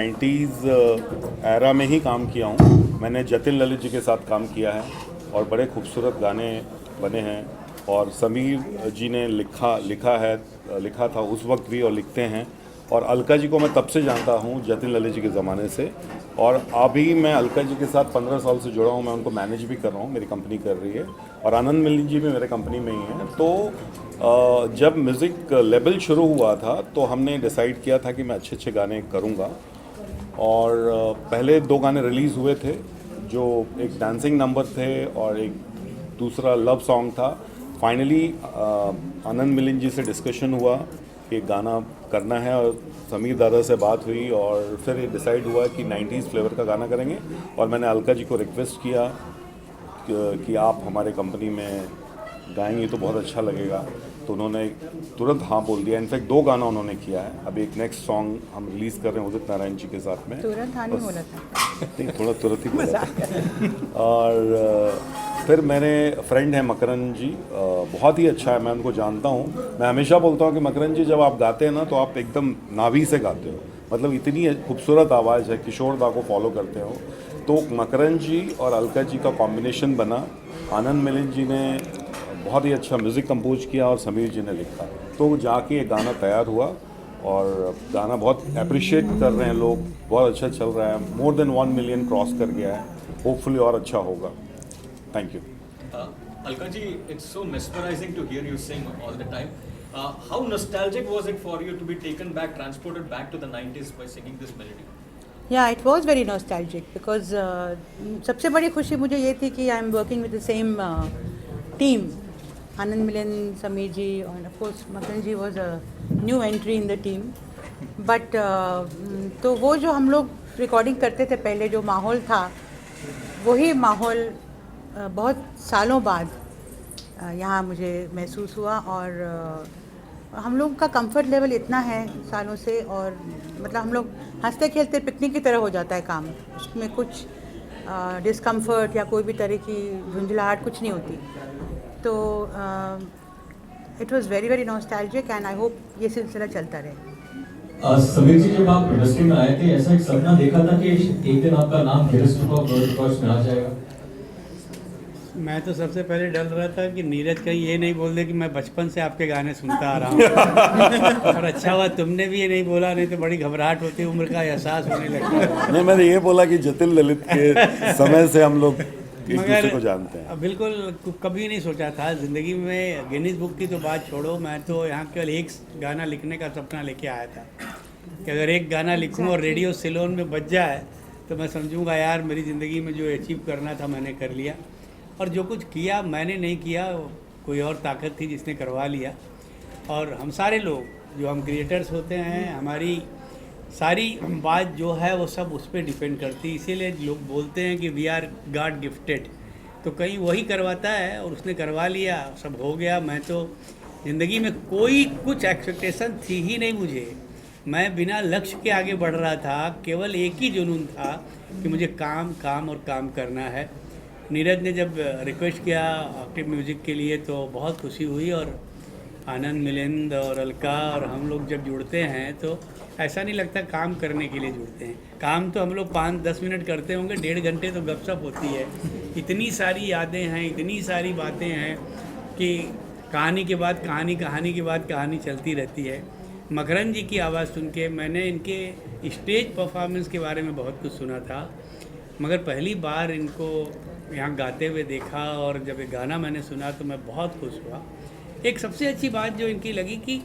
90s era में ही काम किया हूँ। मैंने जतिन ललित जी के साथ काम किया है और बड़े खूबसूरत गाने बने हैं, और समीर जी ने लिखा था उस वक्त भी और लिखते हैं। और अलका जी को मैं तब से जानता हूँ, जतिन ललित जी के ज़माने से, और अभी मैं अलका जी के साथ 15 साल से जुड़ा हूँ। मैं उनको मैनेज भी कर रहा हूँ, मेरी कंपनी कर रही है, और आनंद मिलिंद जी भी मेरे कंपनी में ही हैं। तो जब म्यूज़िक लेवल शुरू हुआ था तो हमने डिसाइड किया था कि मैं अच्छे अच्छे गाने करूँगा, और पहले 2 गाने रिलीज़ हुए थे, जो एक डांसिंग नंबर थे और एक दूसरा लव सॉन्ग था। फाइनली आनंद मिलिंद जी से डिस्कशन हुआ कि गाना करना है, और समीर दादा से बात हुई, और फिर ये डिसाइड हुआ कि 90s फ्लेवर का गाना करेंगे। और मैंने अलका जी को रिक्वेस्ट किया कि आप हमारे कंपनी में गाएंगे तो बहुत अच्छा लगेगा, तो उन्होंने तुरंत हाँ बोल दिया। इनफैक्ट 2 गाना उन्होंने किया है। अभी एक नेक्स्ट सॉन्ग हम रिलीज़ कर रहे हैं उदित नारायण जी के साथ में। तुरंत हाँ नहीं बोला था, नहीं, थोड़ा तुरंत ही बोला था। और फिर मेरे फ्रेंड हैं मकरन जी, बहुत ही अच्छा है, मैं उनको जानता हूँ। मैं हमेशा बोलता हूँ कि मकरन जी जब आप गाते हैं ना तो आप एकदम नाभि से गाते हो, मतलब इतनी खूबसूरत आवाज़ है। किशोर दा को फॉलो करते हो, तो मकरन जी और अलका जी का कॉम्बिनेशन बना। आनंद मिलिंद जी ने बहुत ही अच्छा म्यूज़िक कंपोज किया और समीर जी ने लिखा, तो जाके ये गाना तैयार हुआ, और गाना बहुत अप्रिशिएट कर रहे हैं लोग, बहुत अच्छा चल रहा है। मोर देन 1 मिलियन क्रॉस कर गया है, होपफुली और अच्छा होगा। Thank you. Alka ji, it's so mesmerizing to hear you sing all the time. How nostalgic was it for you to be taken back, transported back to the 90s by singing this melody? Yeah, it was very nostalgic because सबसे बड़ी खुशी मुझे ये थी कि I am working with the same team. Anand Milind, Sameer जी, और of course Makarand ji was a new entry in the team. But तो वो जो हम लोग रिकॉर्डिंग करते थे पहले, जो माहौल था, वही माहौल बहुत सालों बाद यहाँ मुझे महसूस हुआ। और हम लोग का कंफर्ट लेवल इतना है सालों से, और मतलब हम लोग हंसते खेलते पिकनिक की तरह हो जाता है काम, उसमें कुछ डिस्कम्फर्ट या कोई भी तरह की झुंझलाहट कुछ नहीं होती। तो it was very very nostalgic, and I hope ये सिलसिला चलता रहे। समीर जी, जब आप इंडस्ट्री में आए थे, ऐसा एक सपना देखा था कि एक दिन आपका नाम Guinness book of world records में आ जाएगा? मैं तो सबसे पहले डर रहा था कि नीरज कहीं ये नहीं बोल दे कि मैं बचपन से आपके गाने सुनता आ रहा हूँ। और अच्छा हुआ तुमने भी ये नहीं बोला, नहीं तो बड़ी घबराहट होती, उम्र का एहसास होने लगता है। नहीं, मैंने ये बोला कि जतिन ललित के समय से हम लोग एक दूसरे को जानते हैं। बिल्कुल कभी नहीं सोचा था ज़िंदगी में। गिनीज बुक की तो बात छोड़ो, मैं तो यहाँ केवल एक गाना लिखने का सपना लेके आया था कि अगर एक गाना लिखूँ और रेडियो सिलोन में बज जाए तो मैं समझूंगा यार मेरी ज़िंदगी में जो अचीव करना था मैंने कर लिया। और जो कुछ किया मैंने नहीं किया, कोई और ताकत थी जिसने करवा लिया। और हम सारे लोग जो हम क्रिएटर्स होते हैं, हमारी सारी बात जो है वो सब उस पर डिपेंड करती है। इसीलिए लोग बोलते हैं कि वी आर गॉड गिफ्टेड, तो कहीं वही करवाता है और उसने करवा लिया, सब हो गया। मैं तो ज़िंदगी में कोई कुछ एक्सपेक्टेशन थी ही नहीं मुझे, मैं बिना लक्ष्य के आगे बढ़ रहा था। केवल एक ही जुनून था कि मुझे काम काम और काम करना है। नीरज ने जब रिक्वेस्ट किया ऑक्टेव म्यूज़िक के लिए तो बहुत खुशी हुई। और आनंद मिलिंद और अलका और हम लोग जब जुड़ते हैं तो ऐसा नहीं लगता काम करने के लिए जुड़ते हैं। काम तो हम लोग 5-10 मिनट करते होंगे, 1.5 घंटे तो गपशप होती है। इतनी सारी यादें हैं, इतनी सारी बातें हैं कि कहानी के बाद कहानी, कहानी के बाद कहानी चलती रहती है। मकरन जी की आवाज़ सुन के मैंने इनके स्टेज परफॉर्मेंस के बारे में बहुत कुछ सुना था, मगर पहली बार इनको यहाँ गाते हुए देखा और जब ये गाना मैंने सुना तो मैं बहुत खुश हुआ। एक सबसे अच्छी बात जो इनकी लगी कि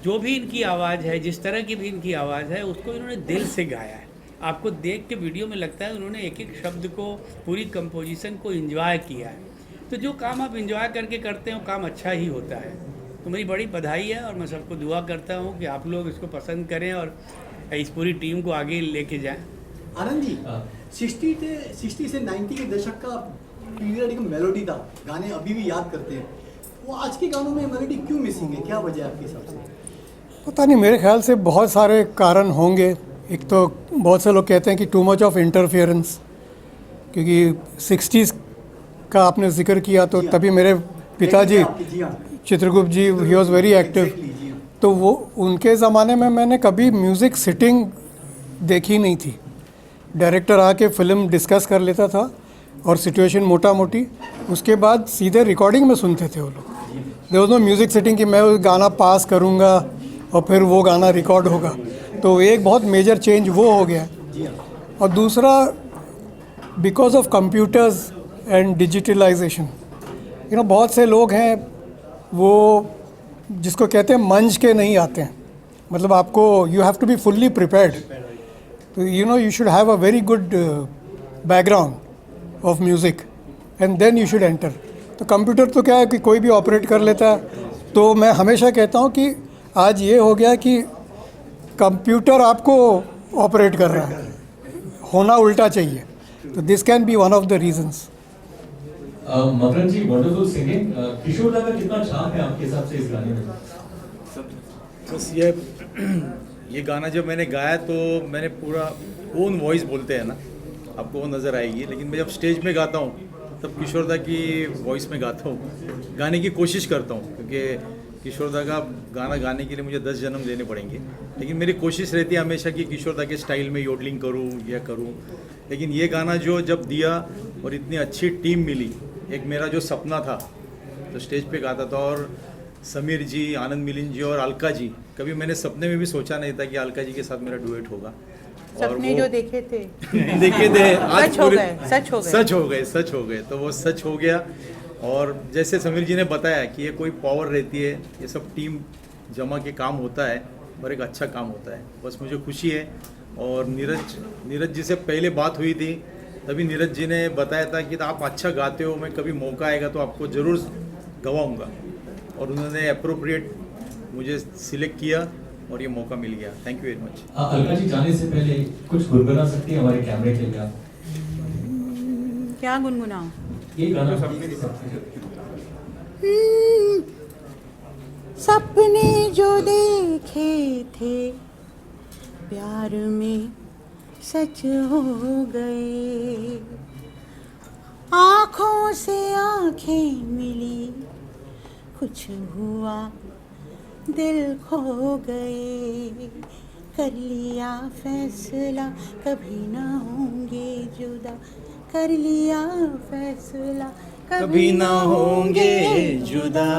जो भी इनकी आवाज़ है, जिस तरह की भी इनकी आवाज़ है, उसको इन्होंने दिल से गाया है। आपको देख के वीडियो में लगता है उन्होंने एक एक शब्द को, पूरी कंपोजिशन को एंजॉय किया है। तो जो काम आप एंजॉय करके करते हो काम अच्छा ही होता है। तो मेरी बड़ी बधाई है और मैं सबको दुआ करता हूँ कि आप लोग इसको पसंद करें और इस पूरी टीम को आगे लेके जाएं। आनंद जी, 60 से 90 के दशक का पीरियड एक मेलोडी था, गाने अभी भी याद करते हैं। वो आज के गानों में मेलोडी क्यों मिसिंग है, क्या वजह है आपके हिसाब से? पता नहीं, मेरे ख्याल से बहुत सारे कारण होंगे। एक तो बहुत से लोग कहते हैं कि टू मच ऑफ इंटरफेरेंस, क्योंकि 60s का आपने जिक्र किया तो तभी मेरे पिताजी चित्रगुप्त जी, ही वॉज वेरी एक्टिव। तो वो उनके ज़माने में मैंने कभी म्यूज़िक सिटिंग देखी नहीं थी। डायरेक्टर आके फिल्म डिस्कस कर लेता था और सिचुएशन मोटा मोटी, उसके बाद सीधे रिकॉर्डिंग में सुनते थे वो लोग। There was no music setting कि मैं वो गाना पास करूँगा और फिर वो गाना रिकॉर्ड होगा। तो एक बहुत मेजर चेंज वो हो गया। और दूसरा, because of computers and digitalization, बहुत से लोग हैं वो जिसको कहते हैं मंच के नहीं आते हैं। मतलब आपको you have to be fully prepared. तो you should have a very good background of music and then you should enter. तो कंप्यूटर तो क्या है कि कोई भी ऑपरेट कर लेता है। तो मैं हमेशा कहता हूँ कि आज ये हो गया कि कंप्यूटर आपको ऑपरेट कर रहा है, होना उल्टा चाहिए। तो this can be one of the reasons. Makaran ji, wonderful singing. Kishore da का कितना छाप है आपके हिसाब से इस गाने में? बस ये गाना जब मैंने गाया तो मैंने पूरा ओन वॉइस बोलते हैं ना, आपको वो नज़र आएगी। लेकिन मैं जब स्टेज में गाता हूँ तब किशोर दा की वॉइस में गाता हूँ, गाने की कोशिश करता हूँ। क्योंकि किशोर दा का गाना गाने के लिए मुझे 10 जन्म लेने पड़ेंगे, लेकिन मेरी कोशिश रहती है हमेशा कि किशोर दा के स्टाइल में योडलिंग करूँ या करूँ। लेकिन ये गाना जो जब दिया और इतनी अच्छी टीम मिली, एक मेरा जो सपना था तो स्टेज पे गाता था। और समीर जी, आनंद मिलिंद जी और अलका जी, कभी मैंने सपने में भी सोचा नहीं था कि अलका जी के साथ मेरा डुएट होगा। सपने जो देखे थे देखे थे आज सच हो गए, सच हो गए। सच हो गए। तो वो सच हो गया। और जैसे समीर जी ने बताया कि ये कोई पावर रहती है, ये सब टीम जमा के काम होता है और एक अच्छा काम होता है। बस मुझे खुशी है। और नीरज जी से पहले बात हुई थी, तभी नीरज जी ने बताया था कि आप अच्छा गाते हो, मैं कभी मौका आएगा तो आपको ज़रूर गवाऊंगा। और उन्होंने अप्रोप्रिएट मुझे सिलेक्ट किया और ये मौका मिल गया। Thank you very much. Alka ji, जाने से पहले कुछ गुनगुना सकती है हमारे कैमरे के लिए आप? क्या गुनगुनाऊं? ये गाना सपने जो देखे थे प्यार में सच हो गए, आँखों से आँखें मिली, कुछ हुआ दिल खो गए, कर लिया फैसला कभी ना होंगे जुदा, कर लिया फैसला कभी ना होंगे जुदा।